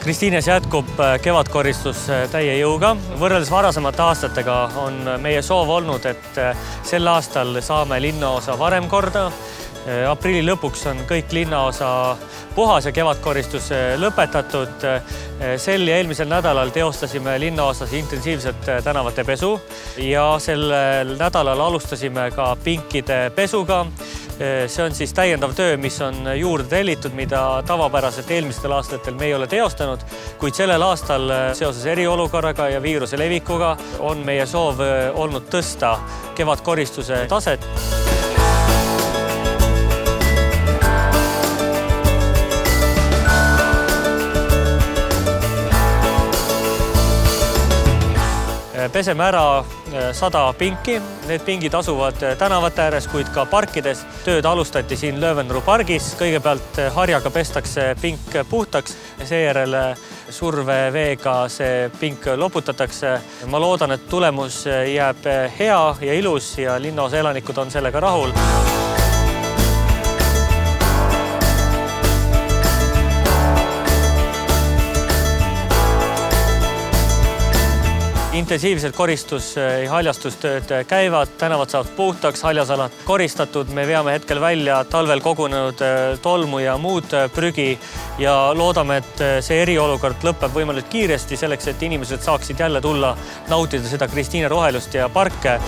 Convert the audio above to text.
Kristiines jätkub kevadkoristus täie jõuga. Võrreldes varasemate aastatega on meie soov olnud, et sel aastal saame linnaosa varem korda. Aprilli lõpuks on kõik linnaosa puhas ja kevadkoristus lõpetatud. Sel ja eelmisel nädalal teostasime linnaosas intensiivset tänavate pesu ja sellel nädalal alustasime ka pinkide pesuga. See on siis täiendav töö, mis on juurde tellitud, mida tavapäraselt eelmistel aastatel me ei ole teostanud, kuid sellel aastal seoses eriolukorraga ja viiruse levikuga on meie soov olnud tõsta kevadkoristuse taset. Peseme ära 100 pinki. Need pingid asuvad tänavate ääres, kuid ka parkides. Tööd alustati siin Löövenru pargis. Kõigepealt harjaga pestakse pink puhtaks. Seejärel surveveega see pink loputatakse. Ma loodan, et tulemus jääb hea ja ilus ja linnaosa elanikud on sellega rahul. Intensiivselt koristus- ja haljastustööd käivad, tänavad saavad puhtaks, haljasalad koristatud. Me veame hetkel välja talvel kogunenud tolmu ja muud prügi ja loodame, et see eriolukord lõpeb võimalikult kiiresti selleks, et inimesed saaksid jälle tulla nautida seda Kristiine rohelust ja parke.